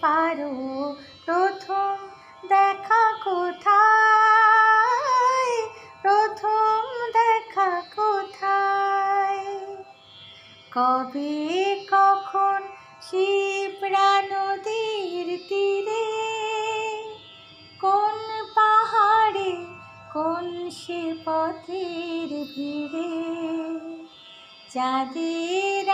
পারো প্রথম দেখা কোথায়, প্রথম দেখা কোথায়। কবে কখন শিপ্রা নদীর তীরে, কোন পাহাড়ে কোন সে পথের ভিড়ে, চাঁদের